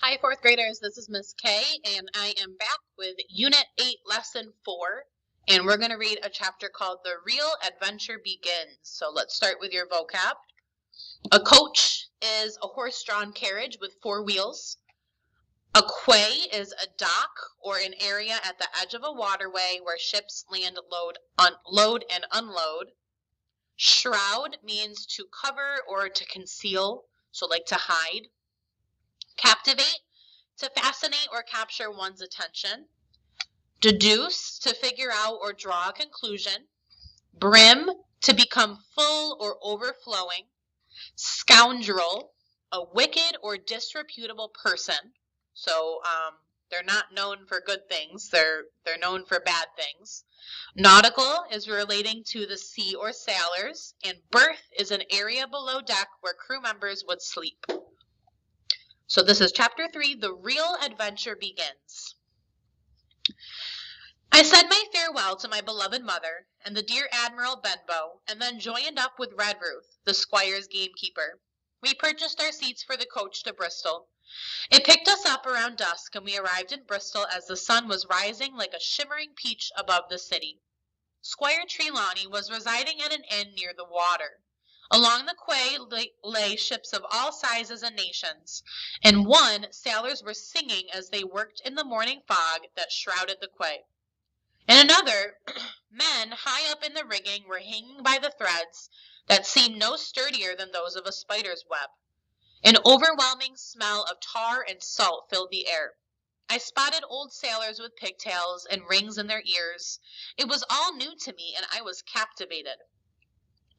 Hi, fourth graders. This is Miss K, and I am back with Unit 8, Lesson 4, and we're going to read a chapter called The Real Adventure Begins. So let's start with your vocab. A coach is a horse-drawn carriage with 4 wheels. A quay is a dock or an area at the edge of a waterway where ships land, load, and unload. Shroud means to cover or to conceal, so like to hide. Captivate, to fascinate or capture one's attention. Deduce, to figure out or draw a conclusion. Brim, to become full or overflowing. Scoundrel, a wicked or disreputable person. So they're not known for good things. They're known for bad things. Nautical is relating to the sea or sailors. And berth is an area below deck where crew members would sleep. So this is Chapter 3, The Real Adventure Begins. I said my farewell to my beloved mother and the dear Admiral Benbow, and then joined up with Redruth, the squire's gamekeeper. We purchased our seats for the coach to Bristol. It picked us up around dusk, and we arrived in Bristol as the sun was rising like a shimmering peach above the city. Squire Trelawney was residing at an inn near the water. Along the quay lay ships of all sizes and nations. In one, sailors were singing as they worked in the morning fog that shrouded the quay. In another, men high up in the rigging were hanging by the threads that seemed no sturdier than those of a spider's web. An overwhelming smell of tar and salt filled the air. I spotted old sailors with pigtails and rings in their ears. It was all new to me, and I was captivated.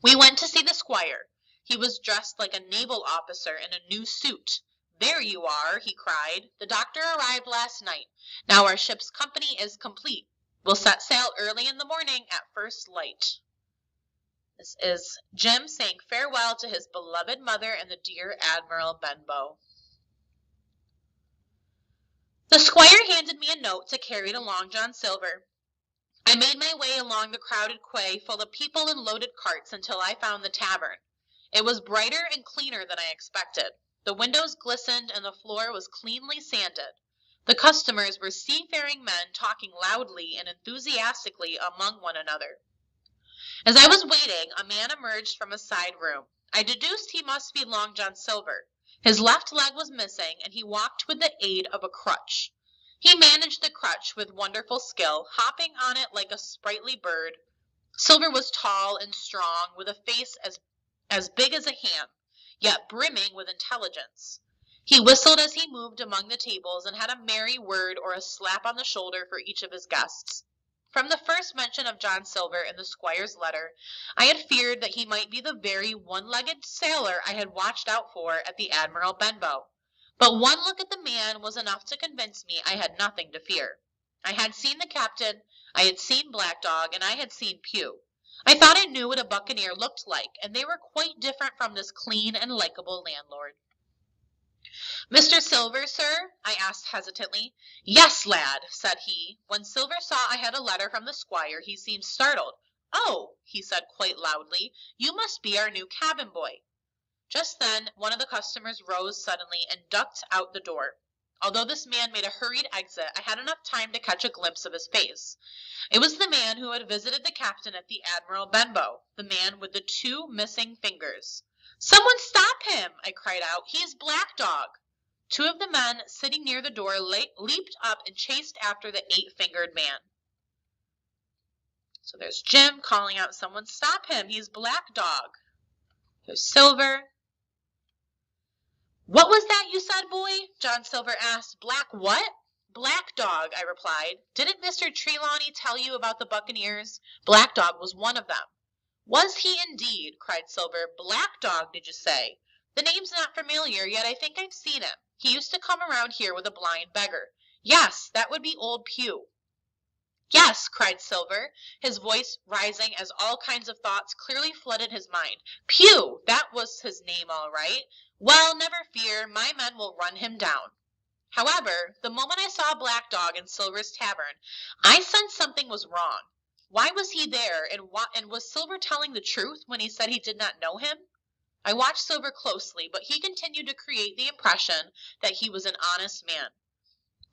We went to see the squire. He was dressed like a naval officer in a new suit. "There you are," he cried. "The doctor arrived last night. Now our ship's company is complete. We'll set sail early in the morning at first light." This is Jim saying farewell to his beloved mother and the dear Admiral Benbow. The squire handed me a note to carry to Long John Silver. I made my way along the crowded quay full of people and loaded carts until I found the tavern. It was brighter and cleaner than I expected. The windows glistened and the floor was cleanly sanded. The customers were seafaring men talking loudly and enthusiastically among one another. As I was waiting, a man emerged from a side room. I deduced he must be Long John Silver. His left leg was missing, and he walked with the aid of a crutch. He managed the crutch with wonderful skill, hopping on it like a sprightly bird. Silver was tall and strong, with a face as big as a ham, yet brimming with intelligence. He whistled as he moved among the tables and had a merry word or a slap on the shoulder for each of his guests. From the first mention of John Silver in the squire's letter, I had feared that he might be the very one-legged sailor I had watched out for at the Admiral Benbow. But one look at the man was enough to convince me I had nothing to fear. I had seen the captain, I had seen Black Dog, and I had seen Pew. I thought I knew what a buccaneer looked like, and they were quite different from this clean and likable landlord. "Mr. Silver, sir?" I asked hesitantly. "Yes, lad," said he. When Silver saw I had a letter from the squire, he seemed startled. "Oh," he said quite loudly, "you must be our new cabin boy." Just then one of the customers rose suddenly and ducked out the door. Although this man made a hurried exit, I had enough time to catch a glimpse of his face. It was the man who had visited the captain at the Admiral Benbow, the man with the 2 missing fingers. "Someone stop him!" I cried out. "He is Black Dog." 2 of the men sitting near the door leaped up and chased after the 8-fingered man. So there's Jim calling out, "Someone stop him! He's Black Dog." There's Silver. "What was that you said, boy?" John Silver asked. "Black what?" "Black Dog," I replied. "Didn't Mr. Trelawney tell you about the buccaneers? Black Dog was one of them." "Was he indeed?" cried Silver. "Black Dog, did you say? The name's not familiar, yet I think I've seen him. He used to come around here with a blind beggar. Yes, that would be old Pew." "Yes," cried Silver, his voice rising as all kinds of thoughts clearly flooded his mind. "Pew! That was his name all right. Well, never fear, my men will run him down." However, the moment I saw Black Dog in Silver's tavern, I sensed something was wrong. Why was he there, and was Silver telling the truth when he said he did not know him? I watched Silver closely, but he continued to create the impression that he was an honest man.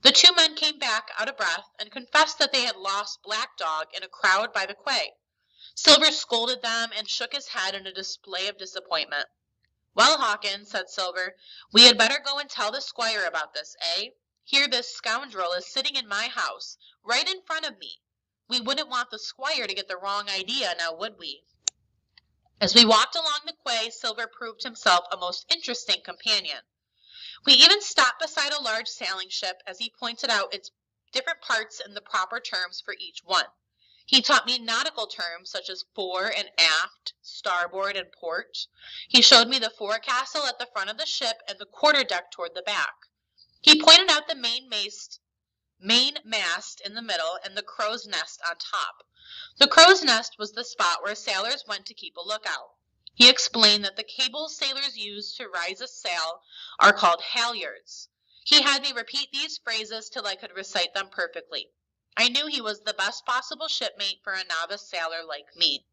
The two men came back out of breath and confessed that they had lost Black Dog in a crowd by the quay. Silver scolded them and shook his head in a display of disappointment. "Well, Hawkins," said Silver, "we had better go and tell the squire about this, eh? Here this scoundrel is sitting in my house, right in front of me. We wouldn't want the squire to get the wrong idea, now would we?" As we walked along the quay, Silver proved himself a most interesting companion. We even stopped beside a large sailing ship as he pointed out its different parts and the proper terms for each one. He taught me nautical terms such as fore and aft, starboard and port. He showed me the forecastle at the front of the ship and the quarterdeck toward the back. He pointed out the main mast in the middle and the crow's nest on top. The crow's nest was the spot where sailors went to keep a lookout. He explained that the cables sailors use to rise a sail are called halyards. He had me repeat these phrases till I could recite them perfectly. I knew he was the best possible shipmate for a novice sailor like me.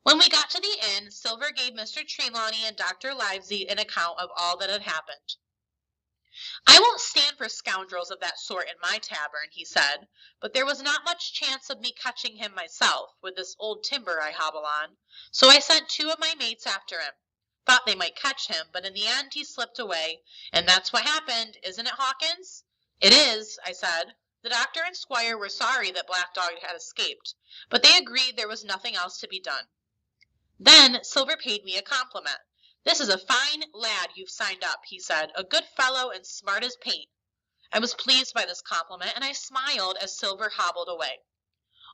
When we got to the inn, Silver gave Mr. Trelawney and Dr. Livesey an account of all that had happened. "I won't stand for scoundrels of that sort in my tavern," he said, "but there was not much chance of me catching him myself, with this old timber I hobble on, so I sent two of my mates after him. Thought they might catch him, but in the end he slipped away, and that's what happened, isn't it, Hawkins?" "It is," I said. The doctor and squire were sorry that Black Dog had escaped, but they agreed there was nothing else to be done. Then Silver paid me a compliment. "This is a fine lad you've signed up," he said, "a good fellow and smart as paint." I was pleased by this compliment, and I smiled as Silver hobbled away.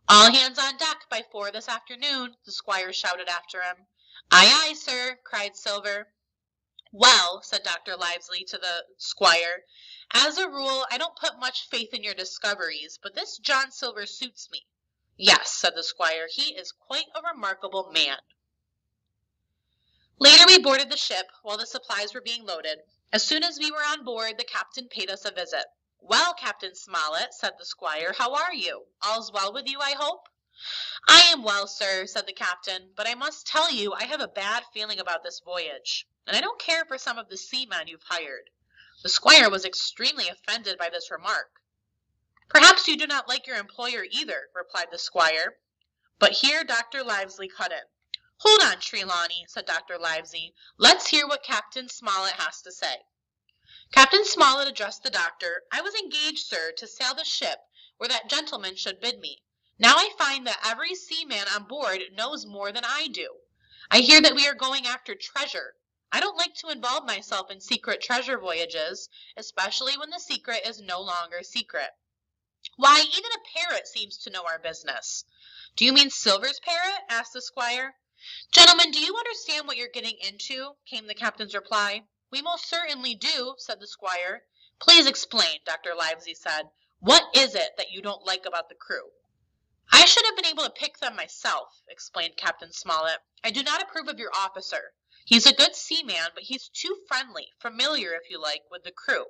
"All hands on deck by 4 this afternoon," the squire shouted after him. "Aye, aye, sir," cried Silver. "Well," said Dr. Livesey to the squire, "as a rule I don't put much faith in your discoveries, but this John Silver suits me." "Yes," said the squire, "he is quite a remarkable man." Later we boarded the ship while the supplies were being loaded. As soon as we were on board, the captain paid us a visit. "Well, Captain Smollett," said the squire, "how are you? All's well with you, I hope?" "I am well, sir," said the captain, "but I must tell you I have a bad feeling about this voyage, and I don't care for some of the seamen you've hired." The squire was extremely offended by this remark. "Perhaps you do not like your employer either," replied the squire. But here Dr. Livesey cut in. "Hold on, Trelawney," said Dr. Livesey. "Let's hear what Captain Smollett has to say." Captain Smollett addressed the doctor. "I was engaged, sir, to sail the ship where that gentleman should bid me. Now I find that every seaman on board knows more than I do. I hear that we are going after treasure. I don't like to involve myself in secret treasure voyages, especially when the secret is no longer secret. Why, even a parrot seems to know our business." "Do you mean Silver's parrot?" asked the squire. "Gentlemen, do you understand what you're getting into?" came the captain's reply. "We most certainly do," said the squire. "Please explain," Dr. Livesey said. "What is it that you don't like about the crew?" "I should have been able to pick them myself," explained Captain Smollett. "I do not approve of your officer. He's a good seaman, but he's too friendly, familiar, if you like, with the crew.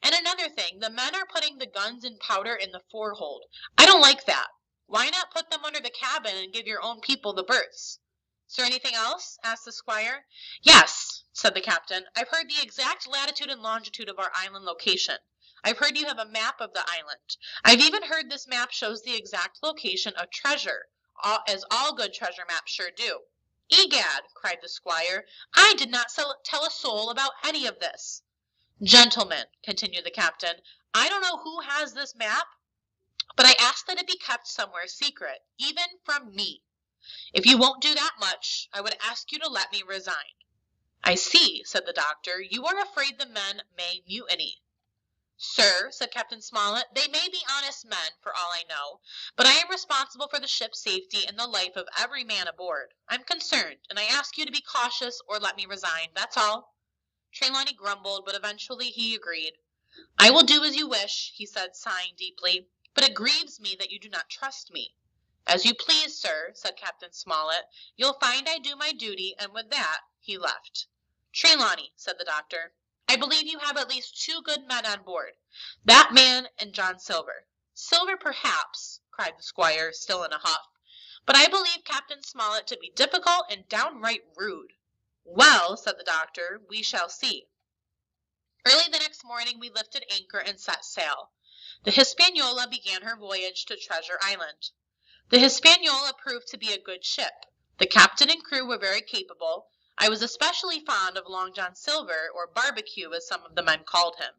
And another thing, the men are putting the guns and powder in the forehold. I don't like that. Why not put them under the cabin and give your own people the berths?" "Is there anything else?" asked the squire. "Yes," said the captain. "I've heard the exact latitude and longitude of our island location. I've heard you have a map of the island. I've even heard this map shows the exact location of treasure, as all good treasure maps sure do." "Egad," cried the squire, "I did not tell a soul about any of this." "Gentlemen," continued the captain, "I don't know who has this map, but I ask that it be kept somewhere secret, even from me. If you won't do that much, I would ask you to let me resign." "I see," said the doctor, "you are afraid the men may mutiny." "Sir," said Captain Smollett, "they may be honest men, for all I know, but I am responsible for the ship's safety and the life of every man aboard. I'm concerned, and I ask you to be cautious or let me resign, that's all." Trelawney grumbled, but eventually he agreed. "I will do as you wish," he said, sighing deeply, "but it grieves me that you do not trust me." "As you please, sir," said Captain Smollett. "You'll find I do my duty," and with that he left. "Trelawney," said the doctor, "I believe you have at least 2 good men on board, that man and John Silver." "Silver, perhaps," cried the squire, still in a huff, "but I believe Captain Smollett to be difficult and downright rude." Well, said the doctor, we shall see. Early the next morning we lifted anchor and set sail. The Hispaniola began her voyage to Treasure Island. The Hispaniola proved to be a good ship. The captain and crew were very capable. I was especially fond of Long John Silver, or Barbecue as some of the men called him.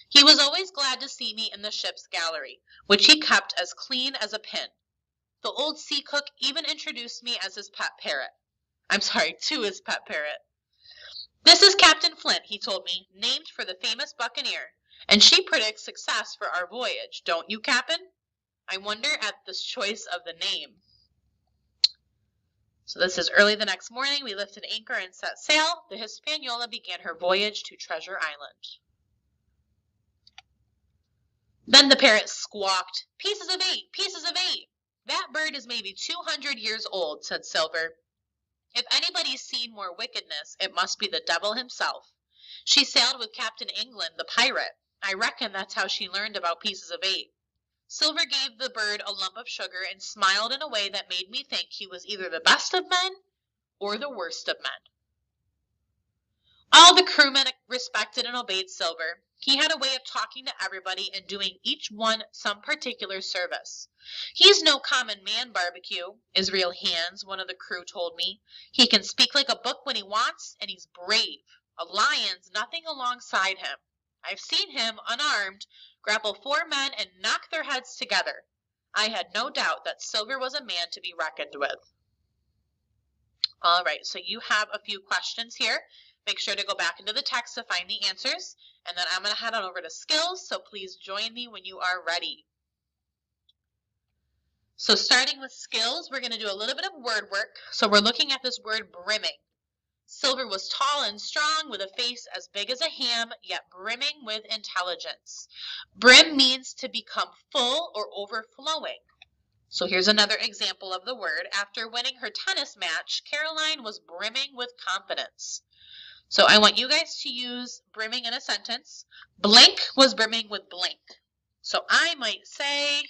He was always glad to see me in the ship's gallery, which he kept as clean as a pin. The old sea cook even introduced me as his pet parrot. To his pet parrot. This is Captain Flint, he told me, named for the famous buccaneer, and she predicts success for our voyage, don't you, Captain? I wonder at the choice of the name. So this is early the next morning. We lifted anchor and set sail. The Hispaniola began her voyage to Treasure Island. Then the parrot squawked, "Pieces of 8, pieces of 8. That bird is maybe 200 years old," said Silver. "If anybody's seen more wickedness, it must be the devil himself. She sailed with Captain England, the pirate. I reckon that's how she learned about pieces of 8. Silver gave the bird a lump of sugar and smiled in a way that made me think he was either the best of men or the worst of men. All the crewmen respected and obeyed Silver. He had a way of talking to everybody and doing each one some particular service. "He's no common man, Barbecue," Israel Hands, one of the crew, told me. "He can speak like a book when he wants, and he's brave. A lion's nothing alongside him. I've seen him, unarmed, grapple 4 men and knock their heads together." I had no doubt that Silver was a man to be reckoned with. All right, so you have a few questions here. Make sure to go back into the text to find the answers, and then I'm going to head on over to skills, so please join me when you are ready. So starting with skills, we're going to do a little bit of word work. So we're looking at this word brimming. Silver was tall and strong with a face as big as a ham, yet brimming with intelligence. Brim means to become full or overflowing. So here's another example of the word. After winning her tennis match, Caroline was brimming with confidence. So I want you guys to use brimming in a sentence. Blank was brimming with blank. So I might say,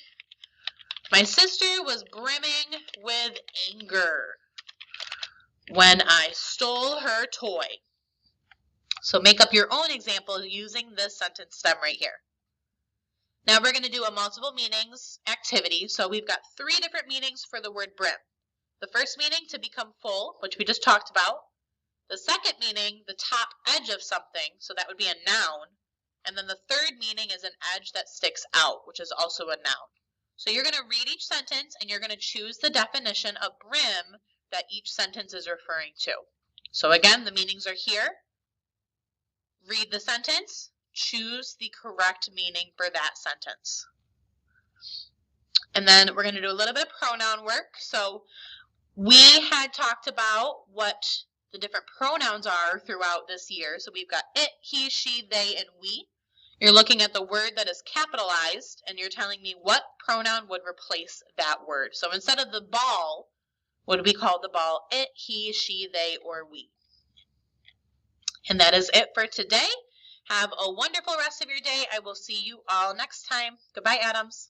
my sister was brimming with anger when I stole her toy. So make up your own example using this sentence stem right here. Now we're going to do a multiple meanings activity. So we've got 3 different meanings for the word brim. The first meaning, to become full, which we just talked about. The second meaning, the top edge of something, so that would be a noun. And then the third meaning is an edge that sticks out, which is also a noun. So you're going to read each sentence and you're going to choose the definition of brim that each sentence is referring to. So again, the meanings are here. Read the sentence, choose the correct meaning for that sentence. And then we're going to do a little bit of pronoun work. So we had talked about what the different pronouns are throughout this year. So we've got it, he, she, they, and we. You're looking at the word that is capitalized, and you're telling me what pronoun would replace that word. So instead of the ball, what do we call the ball? It, he, she, they, or we. And that is it for today. Have a wonderful rest of your day. I will see you all next time. Goodbye, Adams.